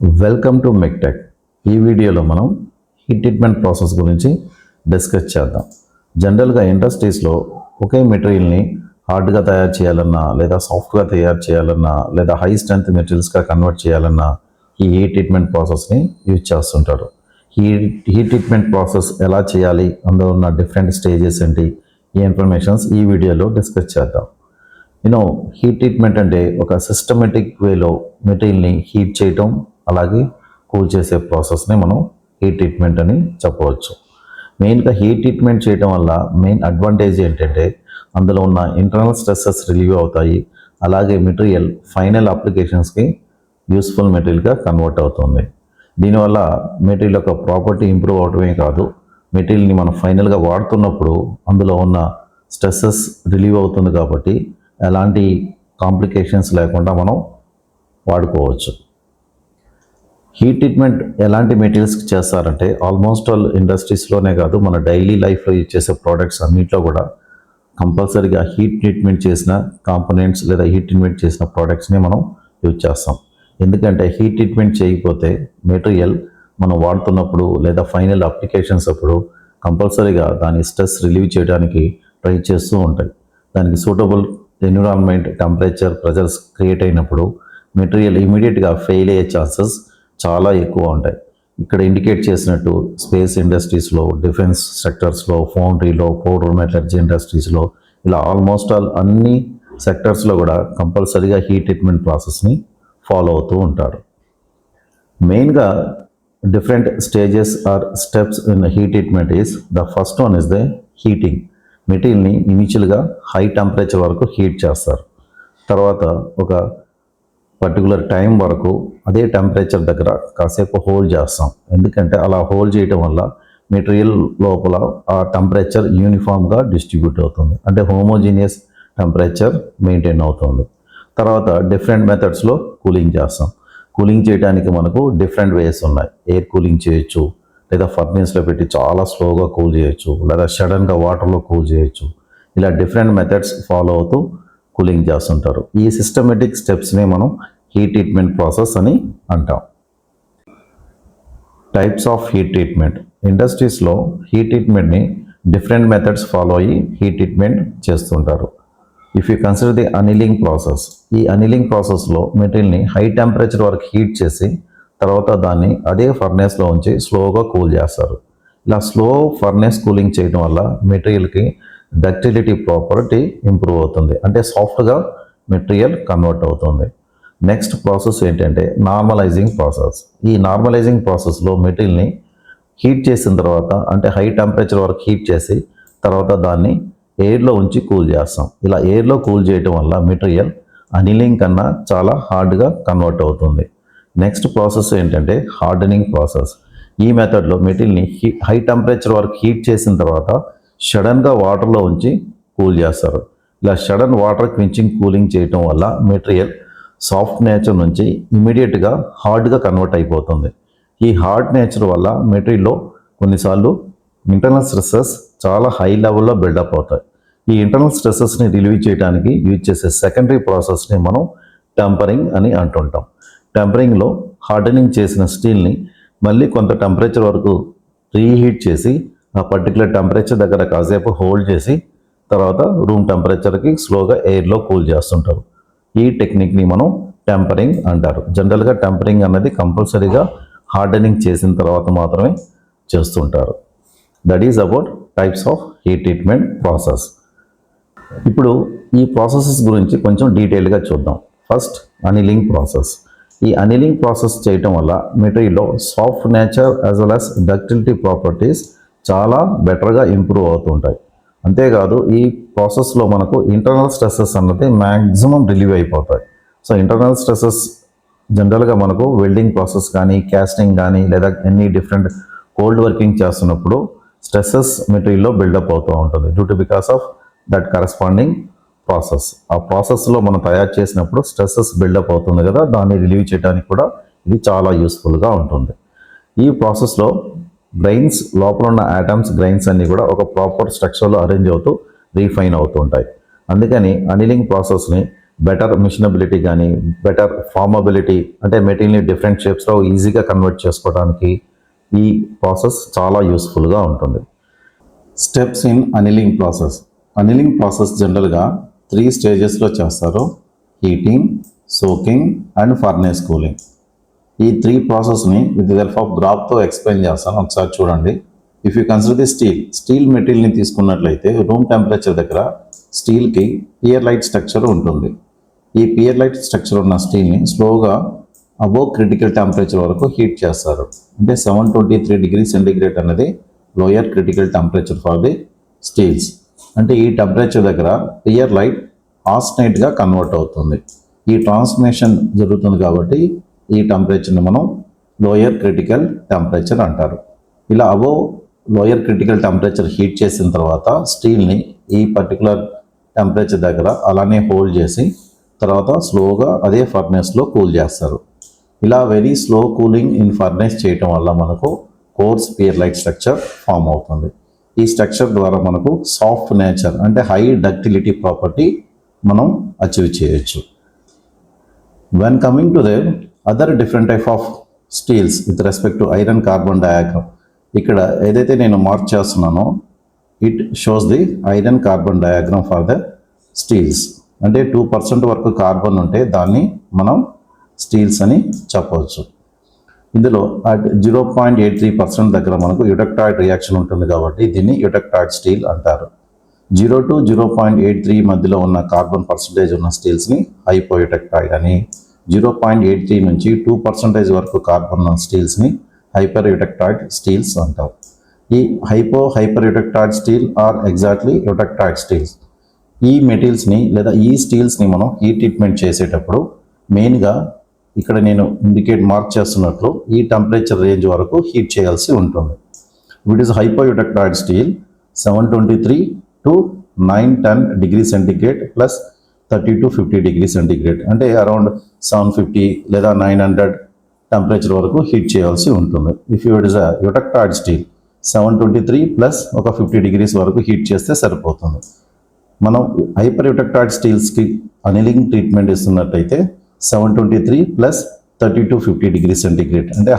Welcome to మెక్టెక్. ఈ వీడియోలో మనం హీట్ ట్రీట్మెంట్ ప్రాసెస్ గురించి డిస్కస్ చేద్దాం. జనరల్గా ఇండస్ట్రీస్లో ఒకే మెటీరియల్ని హార్డ్గా తయారు చేయాలన్నా, లేదా సాఫ్ట్గా తయారు చేయాలన్నా, లేదా హై స్ట్రెంత్ మెటీరియల్స్గా కన్వర్ట్ చేయాలన్నా ఈ హీట్ ట్రీట్మెంట్ ప్రాసెస్ని యూజ్ చేస్తుంటారు. హీట్ ట్రీట్మెంట్ ప్రాసెస్ ఎలా చేయాలి, అందులో ఉన్న డిఫరెంట్ స్టేజెస్ ఏంటి, ఈ ఇన్ఫర్మేషన్స్ ఈ వీడియోలో డిస్కస్ చేద్దాం. హీట్ ట్రీట్మెంట్ అంటే ఒక సిస్టమేటిక్ వేలో మెటీరియల్ని హీట్ చేయటం, అలాగే కూల్ చేసే ప్రాసెస్ని మనం హీట్ ట్రీట్మెంట్ అని చెప్పవచ్చు. మెయిన్గా హీట్ ట్రీట్మెంట్ చేయడం వల్ల మెయిన్ అడ్వాంటేజ్ ఏంటంటే అందులో ఉన్న ఇంటర్నల్ స్ట్రెస్సెస్ రిలీవ్ అవుతాయి, అలాగే మెటీరియల్ ఫైనల్ అప్లికేషన్స్కి యూస్ఫుల్ మెటీరియల్గా కన్వర్ట్ అవుతుంది. దీనివల్ల మెటీరియల్ యొక్క ప్రాపర్టీ ఇంప్రూవ్ అవటమే కాదు, మెటీరియల్ని మనం ఫైనల్గా వాడుతున్నప్పుడు అందులో ఉన్న స్ట్రెస్సెస్ రిలీవ్ అవుతుంది కాబట్టి ఎలాంటి కాంప్లికేషన్స్ లేకుండా మనం వాడుకోవచ్చు. హీట్ ట్రీట్మెంట్ ఎలాంటి మెటీరియల్స్కి చేస్తారంటే ఆల్మోస్ట్ ఆల్ ఇండస్ట్రీస్లోనే కాదు, మన డైలీ లైఫ్లో యూజ్ చేసే ప్రోడక్ట్స్ అన్నింటిలో కూడా కంపల్సరీగా హీట్ ట్రీట్మెంట్ చేసిన కాంపోనెంట్స్ లేదా హీట్ ట్రీట్మెంట్ చేసిన ప్రోడక్ట్స్ని మనం యూజ్ చేస్తాం. ఎందుకంటే హీట్ ట్రీట్మెంట్ చేయకపోతే మెటీరియల్ మనం వాడుతున్నప్పుడు లేదా ఫైనల్ అప్లికేషన్స్ అప్పుడు కంపల్సరీగా దాని స్ట్రెస్ రిలీవ్ చేయడానికి ట్రై చేస్తూ ఉంటాయి. దానికి suitable environment, temperature, pressures create అయినప్పుడు మెటీరియల్ ఇమీడియట్గా ఫెయిల్ అయ్యే ఛాన్సెస్ చాలా ఎక్కువ ఉంటాయి. ఇక్కడ ఇండికేట్ చేసినట్టు స్పేస్ ఇండస్ట్రీస్లో, డిఫెన్స్ సెక్టర్స్లో, ఫౌండరీలో, పౌడర్ మెటలర్జీ ఇండస్ట్రీస్లో, ఇలా ఆల్మోస్ట్ ఆల్ అన్ని సెక్టర్స్లో కూడా కంపల్సరీగా హీట్ ట్రీట్మెంట్ ప్రాసెస్ని ఫాలో అవుతూ ఉంటారు. మెయిన్గా different stages or steps in heat treatment is the first one is the heating. మెటీరియల్ని ఇనిషియల్గా హై టెంపరేచర్ వరకు హీట్ చేస్తారు. తర్వాత ఒక పర్టికులర్ టైం వరకు అదే టెంపరేచర్ దగ్గర కాసేపు హోల్డ్ చేస్తాం. ఎందుకంటే అలా హోల్డ్ చేయడం వల్ల మెటీరియల్ లోపల ఆ టెంపరేచర్ యూనిఫామ్గా డిస్ట్రిబ్యూట్ అవుతుంది, అంటే హోమోజీనియస్ టెంపరేచర్ మెయింటైన్ అవుతుంది. తర్వాత డిఫరెంట్ మెథడ్స్లో కూలింగ్ చేస్తాం. కూలింగ్ చేయడానికి మనకు డిఫరెంట్ వేస్ ఉన్నాయి. ఎయిర్ కూలింగ్ చేయొచ్చు, లేదా ఫర్నేస్లో పెట్టి చాలా స్లోగా కూల్ చేయొచ్చు, లేదా సడన్గా వాటర్లో కూల్ చేయొచ్చు. ఇలా డిఫరెంట్ మెథడ్స్ ఫాలో అవుతూ కూలింగ్ చేస్తుంటారు. ఈ సిస్టమేటిక్ స్టెప్స్ని మనం హీట్ ట్రీట్మెంట్ ప్రాసెస్ అని అంటాం. Types of heat treatment. ఇండస్ట్రీస్లో హీట్ ట్రీట్మెంట్ని డిఫరెంట్ మెథడ్స్ ఫాలో అయ్యి హీట్ ట్రీట్మెంట్ చేస్తుంటారు. If you consider the annealing process, ఈ అనీలింగ్ ప్రాసెస్లో మెటీరియల్ని హై టెంపరేచర్ వరకు హీట్ చేసి తర్వాత దాన్ని అదే ఫర్నేస్లో ఉంచి స్లోగా కూల్ చేస్తారు. ఇలా స్లో ఫర్నేస్ కూలింగ్ చేయడం వల్ల మెటీరియల్కి డక్టిలిటీ ప్రాపర్టీ ఇంప్రూవ్ అవుతుంది, అంటే సాఫ్ట్గా మెటీరియల్ కన్వర్ట్ అవుతుంది. నెక్స్ట్ ప్రాసెస్ ఏంటంటే నార్మలైజింగ్ ప్రాసెస్. ఈ నార్మలైజింగ్ ప్రాసెస్లో మెటీరియల్ని హీట్ చేసిన తర్వాత, అంటే హై టెంపరేచర్ వరకు హీట్ చేసి తర్వాత దాన్ని ఎయిర్లో ఉంచి కూల్ చేస్తాం. ఇలా ఎయిర్లో కూల్ చేయడం వల్ల మెటీరియల్ అనీలింగ్ కన్నా చాలా హార్డ్గా కన్వర్ట్ అవుతుంది. నెక్స్ట్ ప్రాసెస్ ఏంటంటే హార్డనింగ్ ప్రాసెస్. ఈ మెథడ్లో మెటీరియల్ని హై టెంపరేచర్ వరకు హీట్ చేసిన తర్వాత సడన్గా వాటర్లో ఉంచి కూల్ చేస్తారు. ఇలా సడన్ వాటర్ క్వించింగ్ కూలింగ్ చేయటం వల్ల మెటీరియల్ సాఫ్ట్ నేచర్ నుంచి ఇమీడియట్గా హార్డ్గా కన్వర్ట్ అయిపోతుంది. ఈ హార్డ్ నేచర్ వల్ల మెటీరియల్లో కొన్నిసార్లు ఇంటర్నల్ స్ట్రెస్సెస్ చాలా హై లెవెల్లో బిల్డప్ అవుతాయి. ఈ ఇంటర్నల్ స్ట్రెస్సెస్ని రిలీవ్ చేయడానికి యూజ్ చేసే సెకండరీ ప్రాసెస్ని మనం టెంపరింగ్ అని అంటుంటాం. టెంపరింగ్లో హార్డనింగ్ చేసిన స్టీల్ని మళ్ళీ కొంత టెంపరేచర్ వరకు రీహీట్ చేసి ఆ పర్టికులర్ టెంపరేచర్ దగ్గర కాసేపు హోల్డ్ చేసి తర్వాత రూమ్ టెంపరేచర్కి స్లోగా ఎయిర్లో కూల్ చేస్తుంటారు. ఈ టెక్నిక్ని మనం టెంపరింగ్ అంటారు. జనరల్గా టెంపరింగ్ అనేది కంపల్సరీగా హార్డనింగ్ చేసిన తర్వాత మాత్రమే చేస్తుంటారు. That is about types of heat treatment process. ఇప్పుడు ఈ ప్రాసెసెస్ గురించి కొంచెం డీటెయిల్గా చూద్దాం. First annealing process. ఈ అనీలింగ్ ప్రాసెస్ చేయటం వల్ల మెటీరియల్లో soft nature as well as ductility properties చాలా బెటర్గా ఇంప్రూవ్ అవుతుంటాయి. అంతేకాదు ఈ ప్రాసెస్లో మనకు ఇంటర్నల్ స్ట్రెస్సెస్ అన్నది మ్యాక్సిమం రిలీవ్ అయిపోతాయి. సో ఇంటర్నల్ స్ట్రెస్సెస్ జనరల్గా మనకు వెల్డింగ్ ప్రాసెస్ కానీ, క్యాస్టింగ్ కానీ, లేదా ఎనీ డిఫరెంట్ కోల్డ్ వర్కింగ్ చేస్తున్నప్పుడు స్ట్రెస్సెస్ మెటీరియల్లో బిల్డప్ అవుతూ ఉంటుంది due to because of that corresponding process. ఆ ప్రాసెస్లో మనం తయారు చేసినప్పుడు స్ట్రెస్సెస్ బిల్డప్ అవుతుంది కదా, దాన్ని రిలీవ్ చేయడానికి కూడా ఇది చాలా యూస్ఫుల్గా ఉంటుంది. ఈ ప్రాసెస్లో గ్రైన్స్, లోపల ఉన్న ఆటమ్స్, గ్రైన్స్ అన్నీ కూడా ఒక ప్రాపర్ స్ట్రక్చర్లో అరేంజ్ అవుతూ రీఫైన్ అవుతూ ఉంటాయి. అందుకని అనీలింగ్ ప్రాసెస్ని బెటర్ మిషనబిలిటీ కానీ బెటర్ ఫార్మబిలిటీ అంటే మెటీరియల్ని డిఫరెంట్ షేప్స్లో ఈజీగా కన్వర్ట్ చేసుకోవడానికి ఈ ప్రాసెస్ చాలా యూస్ఫుల్గా ఉంటుంది. Steps in annealing process. Annealing process జనరల్గా 3 స్టేజెస్లో చేస్తారు: heating, soaking and furnace cooling. ఈ 3 ప్రాసెస్ని విత్ ది హెల్ప్ ఆఫ్ గ్రాఫ్తో ఎక్స్ప్లెయిన్ చేస్తాను, ఒకసారి చూడండి. If you consider the steel మెటీరియల్ని తీసుకున్నట్లయితే రూమ్ టెంపరేచర్ దగ్గర స్టీల్కి పియర్ లైట్ స్ట్రక్చర్ ఉంటుంది. ఈ పియర్ లైట్ స్ట్రక్చర్ ఉన్న స్టీల్ని స్లోగా అబోవ్ క్రిటికల్ టెంపరేచర్ వరకు హీట్ చేస్తారు. అంటే 723 డిగ్రీ సెంటిగ్రేడ్ అనేది lower critical temperature for the steels. అంటే ఈ టెంపరేచర్ దగ్గర పియర్ లైట్ ఆస్టనైట్గా కన్వర్ట్ అవుతుంది. ఈ ట్రాన్స్ఫర్మేషన్ జరుగుతుంది కాబట్టి ఈ టెంపరేచర్ని మనం లోయర్ క్రిటికల్ టెంపరేచర్ అంటారు. ఇలా above lower critical temperature heat చేసిన తర్వాత స్టీల్ని ఈ పర్టికులర్ టెంపరేచర్ దగ్గర అలానే హోల్డ్ చేసి తర్వాత స్లోగా అదే ఫర్నేస్లో కూల్ చేస్తారు. ఇలా very slow cooling in furnace చేయటం వల్ల మనకు coarse pearlite structure form అవుతుంది. ఈ స్ట్రక్చర్ ద్వారా మనకు సాఫ్ట్ నేచర్ అంటే హై డక్టిలిటీ ప్రాపర్టీ మనం అచీవ్ చేయొచ్చు. When coming to the other different type of steels with respect to iron carbon diagram, ఇక్కడ ఏదైతే నేను మార్క్ చేస్తున్నానో it shows the iron carbon diagram for the steels. అంటే 2% వరకు carbon ఉంటే దాన్ని మనం స్టీల్స్ అని చెప్పవచ్చు. ఇందులో అట్ 0.83% దగ్గర మనకు యుటెక్టాయిడ్ రియాక్షన్ ఉంటుంది కాబట్టి దీన్ని యుటెక్టాయిడ్ స్టీల్ అంటారు. 0 to 0.83 మధ్యలో ఉన్న కార్బన్ పర్సంటేజ్ ఉన్న స్టీల్స్ని హైపోయుటెక్టాయిడ్ అని, 0.83 నుంచి 2% వరకు కార్బన్ ఉన్న స్టీల్స్ని హైపర్ యుటెక్టాయిడ్ స్టీల్స్ అంటారు. ఈ hyper eutectoid steel or exactly eutectoid steels. ఈ మెటీరియల్స్ని లేదా ఈ స్టీల్స్ని మనం హీట్ ట్రీట్మెంట్ చేసేటప్పుడు మెయిన్గా ఇక్కడ నేను మార్క్ చేస్తున్నట్లు ఈ టెంపరేచర్ రేంజ్ వరకు హీట్ చేయాల్సి ఉంటుంది. It is hypoeutectoid steel 723 to 910 degree centigrade plus 30 to 50 degree centigrade, అంటే అరౌండ్ 750 లేదా 900 టెంపరేచర్ వరకు హీట్ చేయాల్సి ఉంటుంది. If it is a eutectoid steel 723 plus ఒక 50 డిగ్రీస్ వరకు హీట్ చేస్తే సరిపోతుంది. మనం హైపర్ యుటెక్టాయిడ్ స్టీల్స్కి అనీలింగ్ ట్రీట్మెంట్ ఇస్తున్నట్టయితే 723 ప్లస్ 30 to 50 డిగ్రీ సెంటిగ్రేడ్, అంటే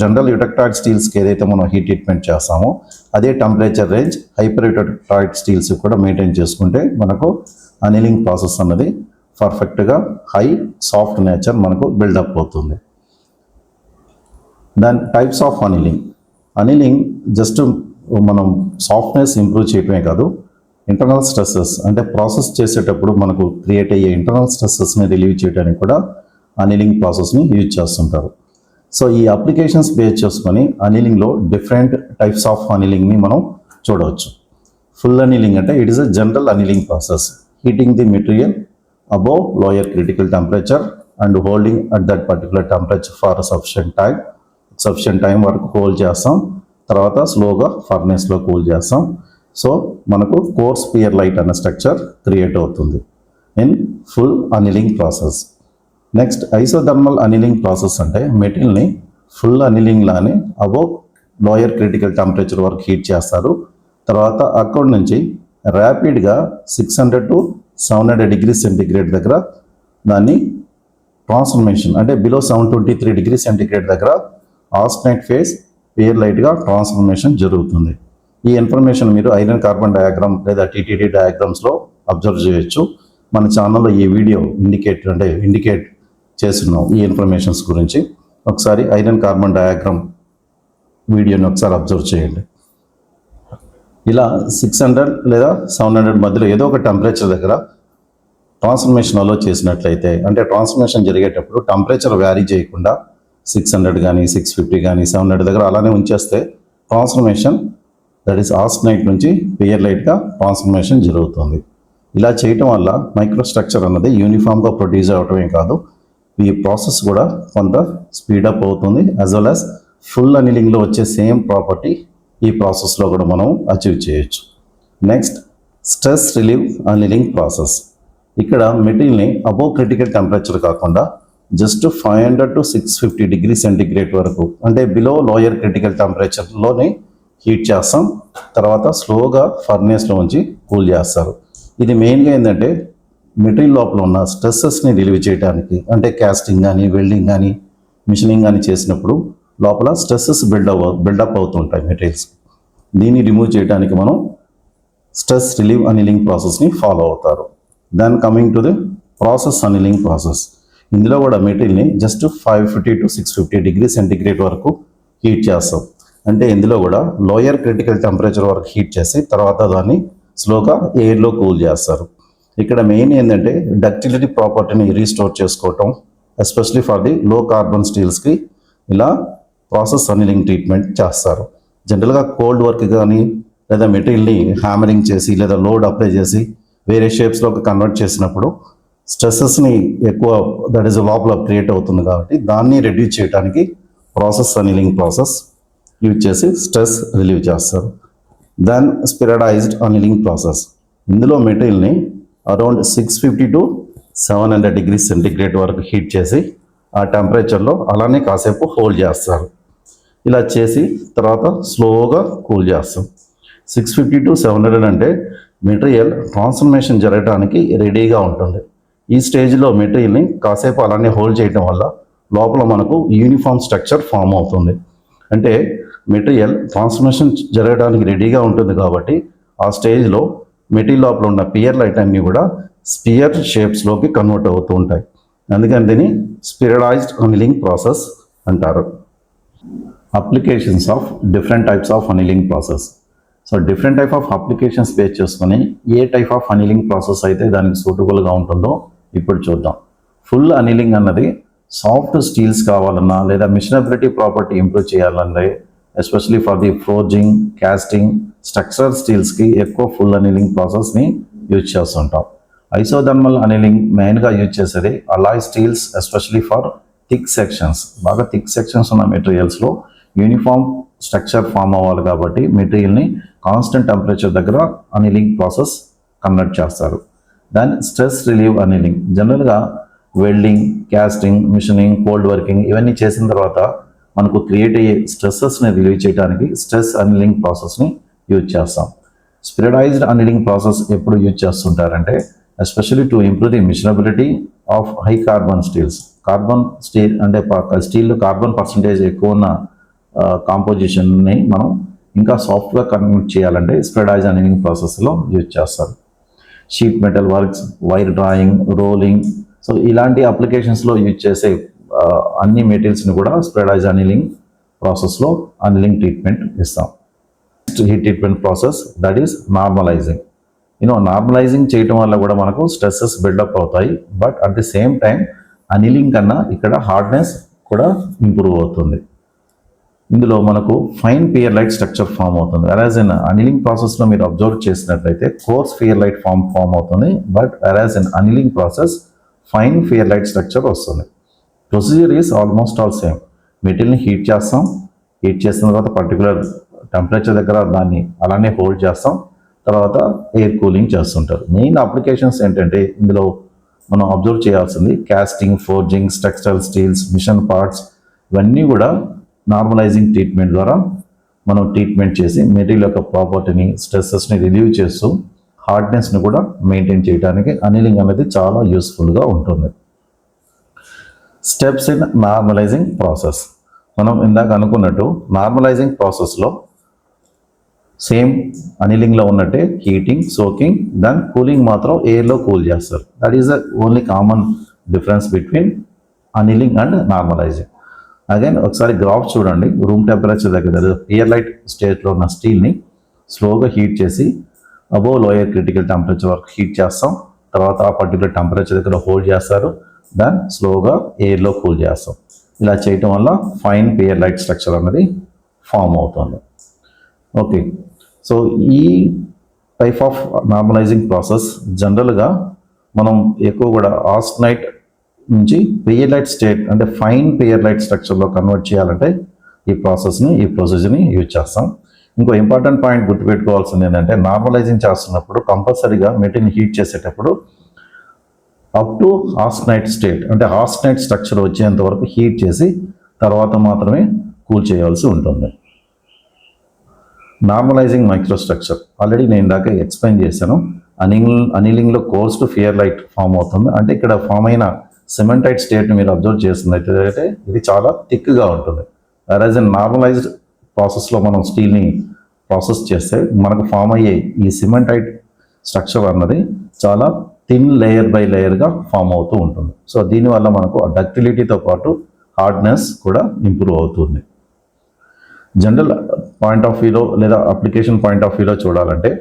జనరల్ యుటెక్టాయిడ్ స్టీల్స్కి ఏదైతే మనం హీట్ ట్రీట్మెంట్ చేస్తామో అదే టెంపరేచర్ రేంజ్ హైపర్ యుటెక్టాయిడ్ స్టీల్స్ కూడా మెయింటైన్ చేసుకుంటే మనకు అనీలింగ్ ప్రాసెస్ అన్నది పర్ఫెక్ట్గా హై సాఫ్ట్ నేచర్ మనకు బిల్డప్ అవుతుంది. దాని టైప్స్ ఆఫ్ అనీలింగ్ జస్ట్ మనం సాఫ్ట్నెస్ ఇంప్రూవ్ చేయటమే కాదు, ఇంటర్నల్ స్ట్రెస్సెస్ అంటే ప్రాసెస్ చేసేటప్పుడు మనకు క్రియేట్ అయ్యే ఇంటర్నల్ స్ట్రెస్సెస్ని రిలీవ్ చేయడానికి కూడా అనీలింగ్ ప్రాసెస్ని యూజ్ చేస్తుంటారు. సో ఈ అప్లికేషన్స్ బేస్ చేసుకొని అనీలింగ్లో డిఫరెంట్ టైప్స్ ఆఫ్ అనీలింగ్ని మనం చూడవచ్చు. ఫుల్ అనీలింగ్ అంటే it is a general annealing process, heating the material above lower critical temperature and holding at that particular temperature for sufficient time వరకు hold చేస్తాం, తర్వాత స్లోగా ఫర్నేస్లో కూల్ చేస్తాం. సో మనకు కోర్స్ పియర్ లైట్ అనే స్ట్రక్చర్ క్రియేట్ అవుతుంది in full annealing process. Next isothermal annealing process అంటే మెటీరియల్ని ఫుల్ అనీలింగ్ లానే అబోవ్ లోయర్ క్రిటికల్ టెంపరేచర్ వరకు హీట్ చేస్తారు. తర్వాత అక్కడి నుంచి ర్యాపిడ్గా 600 to 700 డిగ్రీ సెంటిగ్రేడ్ దగ్గర దాన్ని ట్రాన్స్ఫర్మేషన్ అంటే బిలో 723 డిగ్రీ సెంటిగ్రేడ్ దగ్గర ఆస్టనైట్ ఫేజ్ పియర్ లైట్గా ట్రాన్స్ఫర్మేషన్ జరుగుతుంది. ఈ ఇన్ఫర్మేషన్ మీరు ఐరన్ కార్బన్ డయాగ్రామ్ లేదా టీటీడీ డయాగ్రామ్స్లో అబ్జర్వ్ చేయొచ్చు. మన ఛానల్లో ఈ వీడియో ఇండికేట్ చేస్తున్నాం ఈ ఇన్ఫర్మేషన్స్ గురించి. ఒకసారి ఐరన్ కార్బన్ డయాగ్రామ్ వీడియోని ఒకసారి అబ్జర్వ్ చేయండి. ఇలా 600 లేదా 700 మధ్యలో ఏదో ఒక టెంపరేచర్ దగ్గర ట్రాన్స్ఫర్మేషన్ అలో చేసినట్లయితే, అంటే ట్రాన్స్ఫర్మేషన్ జరిగేటప్పుడు టెంపరేచర్ వ్యారీ చేయకుండా 600 కానీ 650 కానీ 700 దగ్గర అలానే ఉంచేస్తే ట్రాన్స్ఫర్మేషన్ దట్ ఈస్ ఆస్టనైట్ నుంచి పియర్ లైట్గా ట్రాన్స్ఫర్మేషన్ జరుగుతుంది. ఇలా చేయటం వల్ల మైక్రోస్ట్రక్చర్ అన్నది యూనిఫామ్గా ప్రొడ్యూస్ అవటమే కాదు, ఈ ప్రాసెస్ కూడా కొంత స్పీడప్ అవుతుంది. యాజ్ వెల్ యాజ్ ఫుల్ అనీలింగ్లో వచ్చే సేమ్ ప్రాపర్టీ ఈ ప్రాసెస్లో కూడా మనం అచీవ్ చేయొచ్చు. Next stress relieve annealing process. ఇక్కడ మెటీరియల్ని అబోవ్ క్రిటికల్ టెంపరేచర్ కాకుండా జస్ట్ 500 to 650 డిగ్రీ సెంటిగ్రేడ్ వరకు, అంటే బిలో లోయర్ క్రిటికల్ టెంపరేచర్లోనే హీట్ చేస్తాం. తర్వాత స్లోగా ఫర్నేస్లో ఉంచి కూల్ చేస్తారు. ఇది మెయిన్గా ఏంటంటే మెటీరియల్ లోపల ఉన్న స్ట్రెస్సెస్ని రిలీవ్ చేయడానికి, అంటే క్యాస్టింగ్ కానీ వెల్డింగ్ కానీ మిషనింగ్ కానీ చేసినప్పుడు లోపల స్ట్రెస్సెస్ బిల్డప్ అవుతుంటాయి మెటీరియల్స్. దీన్ని రిమూవ్ చేయడానికి మనం స్ట్రెస్ రిలీవ్ అనీలింగ్ ప్రాసెస్ని ఫాలో అవుతారు. Then coming to the process annealing process. ఇందులో కూడా మెటీరియల్ని జస్ట్ 550 to 650 డిగ్రీ సెంటిగ్రేడ్ వరకు హీట్ చేస్తాం. అంటే ఇందులో కూడా లోయర్ క్రిటికల్ టెంపరేచర్ వరకు హీట్ చేసి తర్వాత దాన్ని స్లోగా ఎయిర్లో కూల్ చేస్తారు. ఇక్కడ మెయిన్ ఏంటంటే డక్టిలిటీ ప్రాపర్టీని రీస్టోర్ చేసుకోవటం, ఎస్పెషలీ ఫర్ ది లో కార్బన్ స్టీల్స్కి ఇలా ప్రాసెస్ అనీలింగ్ ట్రీట్మెంట్ చేస్తారు. జనరల్గా కోల్డ్ వర్క్ కానీ లేదా మెటీరియల్ని హ్యామరింగ్ చేసి లేదా లోడ్ అప్లై చేసి వేరే షేప్స్లోకి కన్వర్ట్ చేసినప్పుడు స్ట్రెస్సెస్ని ఎక్కువ దట్ ఈస్ లోపల క్రియేట్ అవుతుంది కాబట్టి దాన్ని రెడ్యూస్ చేయడానికి ప్రాసెస్ అనీలింగ్ ప్రాసెస్ యూజ్ చేసి స్ట్రెస్ రిలీవ్ చేస్తారు. Then spheroidized annealing process. ఇందులో మెటీరియల్ని అరౌండ్ 650 to 700 డిగ్రీ సెంటిగ్రేడ్ వరకు హీట్ చేసి ఆ టెంపరేచర్లో అలానే కాసేపు హోల్డ్ చేస్తారు. ఇలా చేసి తర్వాత స్లోగా కూల్ చేస్తాం. 650 to 700 అంటే మెటీరియల్ ట్రాన్స్ఫర్మేషన్ జరగడానికి రెడీగా ఉంటుంది. ఈ స్టేజ్లో మెటీరియల్ని కాసేపు అలానే హోల్డ్ చేయడం వల్ల లోపల మనకు యూనిఫామ్ స్ట్రక్చర్ ఫామ్ అవుతుంది. అంటే మెటీరియల్ ట్రాన్స్ఫర్మేషన్ జరగడానికి రెడీగా ఉంటుంది కాబట్టి ఆ స్టేజ్లో మెటీరియల్ లోపల ఉన్న పియర్ లైట్ అన్నీ కూడా స్పియర్ షేప్స్లోకి కన్వర్ట్ అవుతూ ఉంటాయి. అందుకని దీన్ని స్పిరిడైజ్డ్ అనీలింగ్ ప్రాసెస్ అంటారు. Applications of different types of annealing process. So different type of applications base చేసుకొని ఏ టైప్ ఆఫ్ అనీలింగ్ ప్రాసెస్ అయితే దానికి సూటబుల్గా ఉంటుందో ఇప్పుడు చూద్దాం. ఫుల్ అనీలింగ్ అన్నది సాఫ్ట్ స్టీల్స్ కావాలన్నా లేదా మిషనబిలిటీ ప్రాపర్టీ ఇంప్రూవ్ చేయాలంటే especially for the forging, casting, structural స్టీల్స్కి ఎక్కువ ఫుల్ అనీలింగ్ ప్రాసెస్ని యూజ్ చేస్తుంటాం. ఐసోథర్మల్ అనీలింగ్ మెయిన్గా యూజ్ చేసేది alloy steels, especially for thick sections. బాగా థిక్ సెక్షన్స్ ఉన్న మెటీరియల్స్లో యూనిఫామ్ స్ట్రక్చర్ ఫామ్ అవ్వాలి కాబట్టి మెటీరియల్ని కాన్స్టెంట్ టెంపరేచర్ దగ్గర అనీలింగ్ ప్రాసెస్ కన్వర్ట్ చేస్తారు. దాని స్ట్రెస్ రిలీవ్ అనీలింగ్ జనరల్గా welding, casting, machining, cold working ఇవన్నీ చేసిన తర్వాత మనకు క్రియేట్ అయ్యే స్ట్రెస్సెస్ని రిలీవ్ చేయడానికి స్ట్రెస్ అనీలింగ్ ప్రాసెస్ని యూజ్ చేస్తాం. స్పిరిడైజ్డ్ అనీలింగ్ ప్రాసెస్ ఎప్పుడు యూజ్ చేస్తుంటారంటే especially to improve the machinability of high carbon steels. Carbon steel అంటే స్టీల్లో కార్బన్ పర్సంటేజ్ ఎక్కువ ఉన్న కాంపోజిషన్ని మనం ఇంకా సాఫ్ట్గా కన్వర్ట్ చేయాలంటే స్పిరిడైజ్డ్ అనీలింగ్ ప్రాసెస్లో యూజ్ చేస్తారు. Sheet metal works, wire drawing, rolling, so ఇలాంటి అప్లికేషన్స్లో యూజ్ చేసే అన్ని మెటీరియల్స్ని కూడా స్పిరిడైజ్డ్ అనీలింగ్ ప్రాసెస్లో అనీలింగ్ ట్రీట్మెంట్ ఇస్తాం. Heat treatment process that is normalizing. Normalizing చేయటం వల్ల కూడా మనకు స్ట్రెస్సెస్ బిల్డప్ అవుతాయి. But at the same time annealing కన్నా ఇక్కడ హార్డ్నెస్ కూడా ఇంప్రూవ్ అవుతుంది. ఇందులో మనకు fine pearlite structure form అవుతుంది. వెరాజ్ ఇన్ అనీలింగ్ ప్రాసెస్లో మీరు అబ్జర్వ్ చేసినట్లయితే కోర్స్ పియర్ లైట్ ఫామ్ అవుతుంది. But whereas in annealing process fine pearlite structure వస్తుంది. Procedure is almost all same. మెటీరియల్ని హీట్ చేస్తాం, హీట్ చేసిన తర్వాత పర్టికులర్ టెంపరేచర్ దగ్గర దాన్ని అలానే హోల్డ్ చేస్తాం, తర్వాత ఎయిర్ కూలింగ్ చేస్తుంటారు. మెయిన్ అప్లికేషన్స్ ఏంటంటే ఇందులో మనం అబ్జర్వ్ చేయాల్సింది casting, forging, structural steels, machine parts ఇవన్నీ కూడా నార్మలైజింగ్ ట్రీట్మెంట్ ద్వారా మనం ట్రీట్మెంట్ చేసి మెటీరియల్ యొక్క ప్రాపర్టీని, స్ట్రెస్సెస్ని రిలీవ్ చేస్తూ హార్డ్నెస్ని కూడా మెయింటైన్ చేయడానికి అనీలింగ్ అనేది చాలా యూస్ఫుల్గా ఉంటుంది. Steps in normalising process. మనం ఇందాక అనుకున్నట్టు నార్మలైజింగ్ ప్రాసెస్లో సేమ్ అనీలింగ్లో ఉన్నట్టే హీటింగ్, సోకింగ్, దెన్ కూలింగ్ మాత్రం ఎయిర్లో కూల్ చేస్తారు. That is the only common difference between annealing and normalizing. Again ఒకసారి గ్రాఫ్ చూడండి. రూమ్ టెంపరేచర్ దగ్గర పియర్ లైట్ స్టేట్లో ఉన్న స్టీల్ని స్లోగా హీట్ చేసి అబోవ్ లోయర్ క్రిటికల్ టెంపరేచర్ వరకు హీట్ చేస్తాం. తర్వాత ఆ పర్టికులర్ టెంపరేచర్ దగ్గర హోల్డ్ చేస్తారు. దెన్ స్లోగా ఎయిర్లో కూల్ చేస్తాం. ఇలా చేయటం వల్ల ఫైన్ పియర్ లైట్ స్ట్రక్చర్ అనేది ఫామ్ అవుతుంది. ఓకే, సో ఈ టైప్ ఆఫ్ నార్మలైజింగ్ ప్రాసెస్ జనరల్గా మనం ఎక్కువ కూడా ఆస్టనైట్ నుంచి పియర్ లైట్ స్టేట్ అంటే ఫైన్ పియర్ లైట్ స్ట్రక్చర్లో కన్వర్ట్ చేయాలంటే ఈ ప్రొసీజర్ని యూజ్ చేస్తాం. ఇంకో ఇంపార్టెంట్ పాయింట్ గుర్తుపెట్టుకోవాల్సింది ఏంటంటే నార్మలైజింగ్ చేస్తున్నప్పుడు కంపల్సరీగా మెటీరియల్ హీట్ చేసేటప్పుడు అప్ టు ఆస్టనైట్ స్టేట్ అంటే ఆస్టనైట్ స్ట్రక్చర్ వచ్చేంత వరకు హీట్ చేసి తర్వాత మాత్రమే కూల్ చేయాల్సి ఉంటుంది. నార్మలైజింగ్ మైక్రోస్ట్రక్చర్ ఆల్రెడీ నేను ఇందాక ఎక్స్ప్లెయిన్ చేశాను. అనీలింగ్లో coarse to pearlite form అవుతుంది. అంటే ఇక్కడ ఫామ్ అయిన సిమెంటైట్ స్టేట్ని మీరు అబ్జర్వ్ చేస్తున్నట్లయితే ఇది చాలా థిక్గా ఉంటుంది. యాజ్ ఎ నార్మలైజ్డ్ ప్రాసెస్లో మనం స్టీల్ని ప్రాసెస్ చేస్తే మనకు ఫామ్ అయ్యే ఈ సిమెంటైట్ స్ట్రక్చర్ అన్నది చాలా థిన్ లేయర్ బై లేయర్గా ఫామ్ అవుతూ ఉంటుంది. సో దీనివల్ల మనకు ఆ డక్టిలిటీతో పాటు హార్డ్నెస్ కూడా ఇంప్రూవ్ అవుతుంది. జనరల్ పాయింట్ ఆఫ్ వ్యూలో లేదా అప్లికేషన్ పాయింట్ ఆఫ్ వ్యూలో చూడాలంటే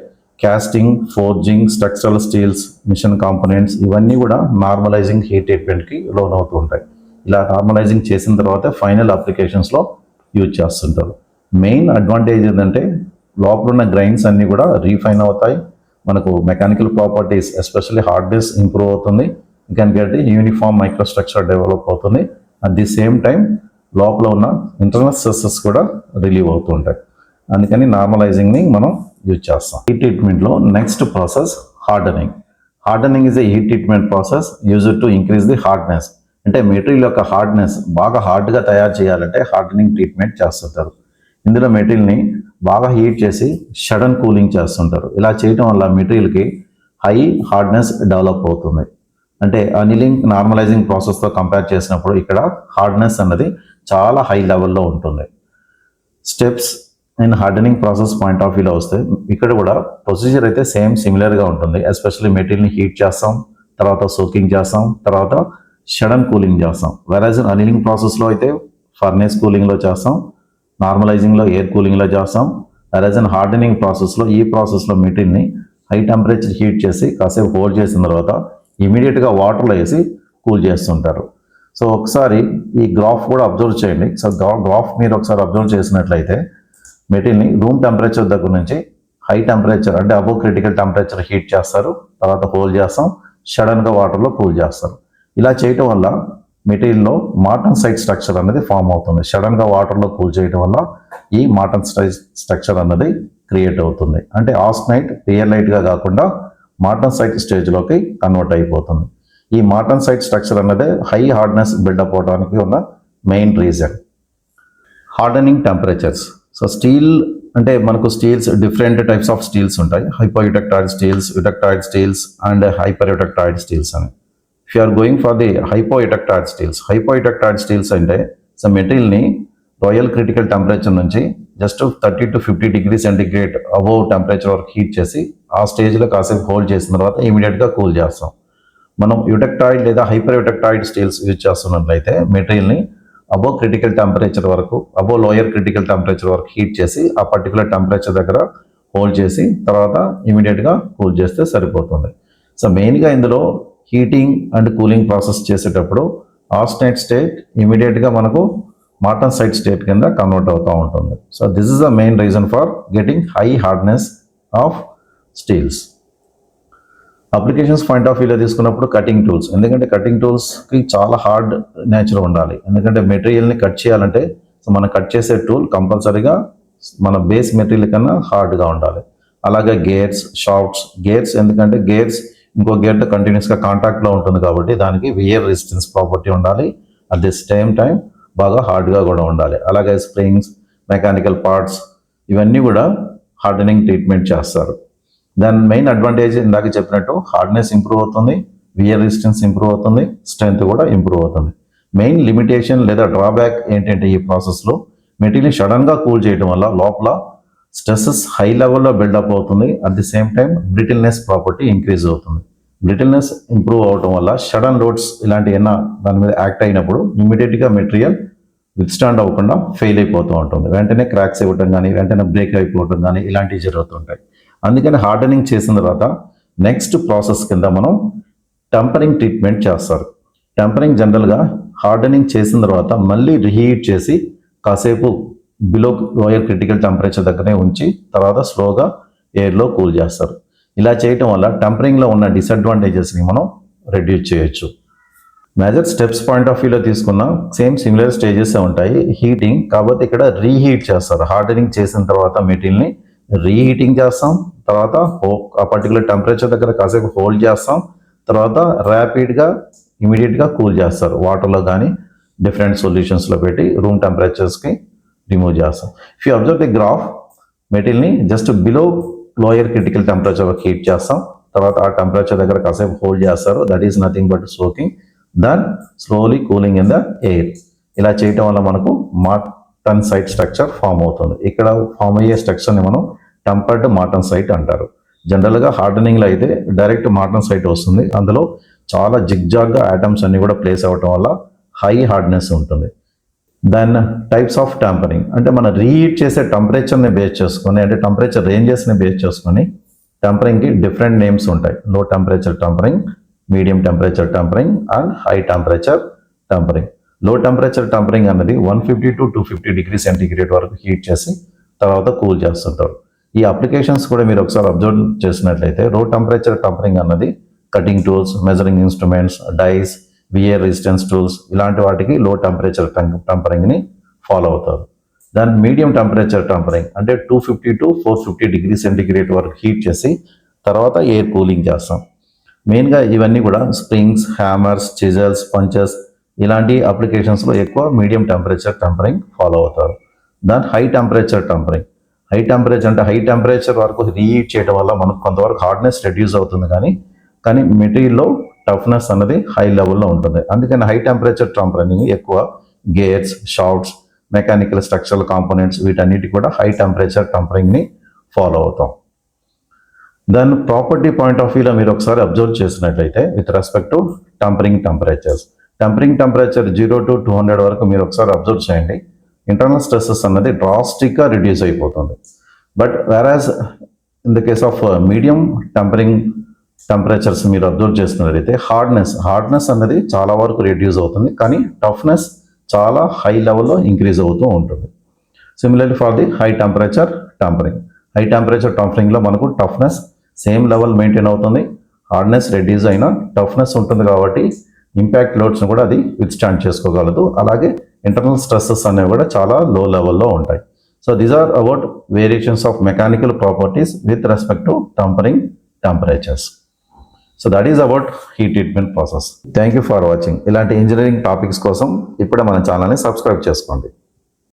casting, forging, structural steels, machine components ఇవన్నీ కూడా నార్మలైజింగ్ హీట్ ట్రీట్మెంట్కి లోన్ అవుతూ ఉంటాయి. ఇలా నార్మలైజింగ్ చేసిన తర్వాత ఫైనల్ అప్లికేషన్స్లో యూజ్ చేస్తుంటారు. మెయిన్ అడ్వాంటేజ్ ఏంటంటే లోపల ఉన్న గ్రైన్స్ అన్నీ కూడా రీఫైన్ అవుతాయి. మనకు mechanical properties especially hardness improve అవుతుంది. You can get the uniform microstructure develop అవుతుంది. అట్ ది సేమ్ టైం లోపల ఉన్న ఇంటర్నల్ స్ట్రెసెస్ కూడా రిలీవ్ అవుతూ ఉంటాయి. అందుకని నార్మలైజింగ్ని మనం యూజ్ చేస్తాం. హీట్ ట్రీట్మెంట్లో next process hardening. Hardening is a heat treatment process used to increase the hardness. అంటే మెటీరియల్ యొక్క హార్డ్నెస్ బాగా హార్డ్గా తయారు చేయాలంటే హార్డనింగ్ ట్రీట్మెంట్ చేస్తుంటారు. ఇందులో మెటీరియల్ని బాగా హీట్ చేసి సడన్ కూలింగ్ చేస్తుంటారు. ఇలా చేయడం వల్ల మెటీరియల్కి హై హార్డ్నెస్ డెవలప్ అవుతుంది. అంటే అనీలింగ్ నార్మలైజింగ్ ప్రాసెస్తో కంపేర్ చేసినప్పుడు ఇక్కడ హార్డ్నెస్ అన్నది చాలా హై లెవెల్లో ఉంటుంది. Steps and hardening process point of వ్యూలో వస్తే ఇక్కడ కూడా ప్రొసీజర్ అయితే సిమిలర్గా ఉంటుంది. ఎస్పెషల్లీ మెటీరియల్ని హీట్ చేస్తాం, తర్వాత సోకింగ్ చేస్తాం, తర్వాత సడన్ కూలింగ్ చేస్తాం. వెరాజ్ అనీలింగ్ ప్రాసెస్లో అయితే ఫర్నేస్ కూలింగ్లో చేస్తాం, నార్మలైజింగ్లో ఎయిర్ కూలింగ్లో చేస్తాం. వెరాజ్ హార్డనింగ్ ప్రాసెస్లో ఈ ప్రాసెస్లో మెటీరియల్ని హై టెంపరేచర్ హీట్ చేసి కాసేపు హోల్డ్ చేసిన తర్వాత ఇమీడియట్గా వాటర్లో వేసి కూల్ చేస్తుంటారు. సో ఒకసారి ఈ గ్రాఫ్ కూడా అబ్జర్వ్ చేయండి. సో గ్రాఫ్ మీరు ఒకసారి అబ్జర్వ్ చేసినట్లయితే మెటీరియల్ని రూమ్ టెంపరేచర్ దగ్గర నుంచి హై టెంపరేచర్ అంటే అబోవ్ క్రిటికల్ టెంపరేచర్ హీట్ చేస్తారు, తర్వాత హోల్డ్ చేస్తాం, సడన్గా వాటర్లో కూల్ చేస్తారు. ఇలా చేయటం వల్ల మెటీరియల్లో మార్టన్సైట్ స్ట్రక్చర్ అనేది ఫామ్ అవుతుంది. సడన్గా వాటర్లో కూల్ చేయడం వల్ల ఈ మార్టన్సైట్ స్ట్రక్చర్ అన్నది క్రియేట్ అవుతుంది. అంటే ఆస్టనైట్ రియలైట్గా కాకుండా మార్టన్సైట్ స్టేజ్లోకి కన్వర్ట్ అయిపోతుంది. ఈ మార్టన్సైట్ స్ట్రక్చర్ అన్నదే హై హార్డ్నెస్ బిల్డప్ అవడానికి ఉన్న main reason. Hardening temperatures. So steel అంటే మనకు steels different types of steels ఉంటాయి. Hypoeutectoid steels, eutectoid steels and hypereutectoid steels అని. If you are going for the hypoeutectoid steels అంటే so మెటీరియల్ని రాయల్ క్రిటికల్ టెంపరేచర్ నుంచి just 30 to 50 degrees centigrade above temperature వరకు heat చేసి ఆ స్టేజ్లో కాసేపు హోల్డ్ చేసిన తర్వాత ఇమీడియట్గా కూల్ చేస్తాం. మనం యుటెక్టాయిడ్ లేదా హైపర్ యుటెక్టాయిడ్ స్టీల్స్ యూజ్ చేస్తున్నట్లయితే మెటీరియల్ని అబోవ్ క్రిటికల్ టెంపరేచర్ వరకు లోయర్ క్రిటికల్ టెంపరేచర్ వరకు హీట్ చేసి ఆ పర్టికులర్ టెంపరేచర్ దగ్గర హోల్డ్ చేసి తర్వాత ఇమీడియట్గా కూల్ చేస్తే సరిపోతుంది. సో మెయిన్గా ఇందులో హీటింగ్ అండ్ కూలింగ్ ప్రాసెస్ చేసేటప్పుడు ఆస్టనైట్ స్టేట్ ఇమీడియట్గా మనకు మార్టన్సైట్ స్టేట్ కింద కన్వర్ట్ అవుతూ ఉంటుంది. So this is the main reason for getting high hardness of steels. Applications point of వ్యూలో తీసుకున్నప్పుడు కటింగ్ టూల్స్. ఎందుకంటే కటింగ్ టూల్స్కి చాలా హార్డ్ నేచర్ ఉండాలి. ఎందుకంటే మెటీరియల్ని కట్ చేయాలంటే సో మనం కట్ చేసే టూల్ కంపల్సరీగా మన బేస్ మెటీరియల్ కన్నా హార్డ్గా ఉండాలి. అలాగే గేర్స్, షాఫ్ట్స్. గేర్స్ ఎందుకంటే గేర్స్ ఇంకో గేర్తో కంటిన్యూస్గా కాంటాక్ట్లో ఉంటుంది కాబట్టి దానికి వియర్ రెసిస్టెన్స్ ప్రాపర్టీ ఉండాలి. అట్ ది సేమ్ టైం బాగా హార్డ్గా కూడా ఉండాలి. అలాగే స్ప్రింగ్స్, మెకానికల్ పార్ట్స్ ఇవన్నీ కూడా హార్డనింగ్ ట్రీట్మెంట్ చేస్తారు. దాని మెయిన్ అడ్వాంటేజ్ ఇందాక చెప్పినట్టు హార్డ్నెస్ ఇంప్రూవ్ అవుతుంది, వియర్ రెసిస్టెన్స్ ఇంప్రూవ్ అవుతుంది, స్ట్రెంత్ కూడా ఇంప్రూవ్ అవుతుంది. మెయిన్ లిమిటేషన్ లేదా డ్రాబ్యాక్ ఏంటంటే ఈ ప్రాసెస్లో మెటీరియల్ సడన్గా కూల్ చేయడం వల్ల లోపల స్ట్రెసెస్ హై లెవెల్లో బిల్డప్ అవుతుంది. At the same time brittleness property increase అవుతుంది. బ్రిటిల్నెస్ ఇంప్రూవ్ అవడం వల్ల సడన్ లోడ్స్ ఇలాంటి ఏమైనా దాని మీద యాక్ట్ అయినప్పుడు ఇమీడియట్గా మెటీరియల్ విత్స్టాండ్ అవ్వకుండా ఫెయిల్ అయిపోతూ ఉంటుంది. వెంటనే క్రాక్స్ ఇవ్వడం కానీ వెంటనే బ్రేక్ అయిపోవడం కానీ ఇలాంటివి జరుగుతుంటాయి. అందుకని హార్డనింగ్ చేసిన తర్వాత నెక్స్ట్ ప్రాసెస్ కింద మనం టెంపరింగ్ ట్రీట్మెంట్ చేస్తారు. టెంపరింగ్ జనరల్గా హార్డనింగ్ చేసిన తర్వాత మళ్ళీ రీహీట్ చేసి కాసేపు బిలో లోయర్ క్రిటికల్ టెంపరేచర్ దగ్గరనే ఉంచి తర్వాత స్లోగా ఎయిర్లో కూల్ చేస్తారు. ఇలా చేయటం వల్ల టెంపరింగ్లో ఉన్న డిసడ్వాంటేజెస్ని మనం రెడ్యూస్ చేయొచ్చు. మేజర్ స్టెప్స్ పాయింట్ ఆఫ్ వ్యూలో తీసుకున్న సిమిలర్ స్టేజెస్ ఉంటాయి. హీటింగ్ కాబట్టి ఇక్కడ రీహీట్ చేస్తారు. హార్డనింగ్ చేసిన తర్వాత మెటీరియల్ని రీహీటింగ్ చేస్తాం, తర్వాత ఆ పర్టికులర్ టెంపరేచర్ దగ్గర కాసేపు హోల్డ్ చేస్తాం, తర్వాత ర్యాపిడ్గా ఇమీడియట్గా కూల్ చేస్తారు. వాటర్లో కానీ డిఫరెంట్ సొల్యూషన్స్లో పెట్టి రూమ్ టెంపరేచర్స్కి రిమూవ్ చేస్తాం. If you observe the graph మెటీరియల్ని just below lower critical temperature heat చేస్తాం, తర్వాత ఆ టెంపరేచర్ దగ్గర కాసేపు హోల్డ్ చేస్తారు. That is nothing but soaking, then slowly cooling in the air. ఇలా చేయటం వల్ల మనకు మార్టన్ సైట్ స్ట్రక్చర్ ఫామ్ అవుతుంది. ఇక్కడ ఫామ్ అయ్యే స్ట్రక్చర్ని మనం టెంపర్డ్ మార్టన్ సైట్ అంటారు. జనరల్గా హార్డనింగ్లో అయితే డైరెక్ట్ మార్టన్ సైట్ వస్తుంది. అందులో చాలా జిగ్జాగ్గా ఆటమ్స్ అన్ని కూడా ప్లేస్ అవ్వటం వల్ల హై హార్డ్నెస్ ఉంటుంది. దెన్ టైప్స్ ఆఫ్ టెంపరింగ్ అంటే మనం రీహీట్ చేసే టెంపరేచర్ని బేస్ చేసుకొని, అంటే టెంపరేచర్ రేంజెస్ని బేస్ చేసుకొని టెంపరింగ్కి డిఫరెంట్ నేమ్స్ ఉంటాయి. లో temperature tempering, medium temperature tempering and high temperature tempering. లో టెంపరేచర్ టెంపరింగ్ అనేది 150 to 250 డిగ్రీ సెంటీగ్రేడ్ వరకు హీట్ చేసి తర్వాత కూల్ చేస్తుంటారు. ఈ అప్లికేషన్స్ కూడా మీరు ఒకసారి అబ్జర్వ్ చేసినట్లయితే లో టెంపరేచర్ టెంపరింగ్ అన్నది cutting tools, measuring instruments, dies, wear resistance tools ఇలాంటి వాటికి లో టెంపరేచర్ టెంపరింగ్ని ఫాలో అవుతారు. దాని మీడియం టెంపరేచర్ టెంపరింగ్ అంటే 250 to 450 డిగ్రీ సెంటీగ్రేడ్ వరకు హీట్ చేసి తర్వాత ఎయిర్ కూలింగ్ చేస్తాం. మెయిన్గా ఇవన్నీ కూడా స్ప్రింగ్స్, హ్యామర్స్, చిజల్స్, పంచెస్ ఇలాంటి అప్లికేషన్స్లో ఎక్కువ మీడియం టెంపరేచర్ టెంపరింగ్ ఫాలో అవుతారు. దాని high temperature tempering. High temperature అంటే హై టెంపరేచర్ వరకు రీహీట్ చేయడం వల్ల మనకు కొంతవరకు హార్డ్నెస్ రెడ్యూస్ అవుతుంది, కానీ మెటీరియల్లో టఫ్నెస్ అన్నది హై లెవెల్లో ఉంటుంది. అందుకని హై టెంపరేచర్ టెంపరింగ్ ఎక్కువ gears, shafts, mechanical structural components వీటన్నిటి కూడా హై టెంపరేచర్ టెంపరింగ్ని ఫాలో అవుతాం. దాని ప్రాపర్టీ పాయింట్ ఆఫ్ వ్యూలో మీరు ఒకసారి అబ్జర్వ్ చేసినట్లయితే with respect to tempering temperatures, tempering temperature 0 to 200 వరకు మీరు ఒకసారి అబ్జర్వ్ చేయండి. ఇంటర్నల్ స్ట్రెస్సెస్ అన్నది డ్రాస్టిక్గా రిడ్యూస్ అయిపోతుంది. But whereas in the case of medium tempering temperatures మీరు అబ్జర్వ్ చేసినట్లయితే హార్డ్నెస్ అన్నది చాలా వరకు రెడ్యూస్ అవుతుంది, కానీ టఫ్నెస్ చాలా హై లెవెల్లో ఇంక్రీజ్ అవుతూ ఉంటుంది. Similarly for the high temperature tempering. High temperature టెంపరింగ్లో మనకు టఫ్నెస్ సేమ్ లెవెల్ మెయింటైన్ అవుతుంది. హార్డ్నెస్ రెడ్యూస్ అయినా టఫ్నెస్ ఉంటుంది కాబట్టి ఇంపాక్ట్ లోడ్స్ని కూడా అది విత్స్టాండ్ చేసుకోగలదు. అలాగే ఇంటర్నల్ స్ట్రెస్సెస్ అనేవి కూడా చాలా లో లెవెల్లో ఉంటాయి. So these are about variations of mechanical properties with respect to tempering temperatures. So that is about heat treatment process. Thank you for watching. ఇలాంటి ఇంజనీరింగ్ టాపిక్స్ కోసం ఇప్పుడే మన ఛానల్ని సబ్స్క్రైబ్ చేసుకోండి.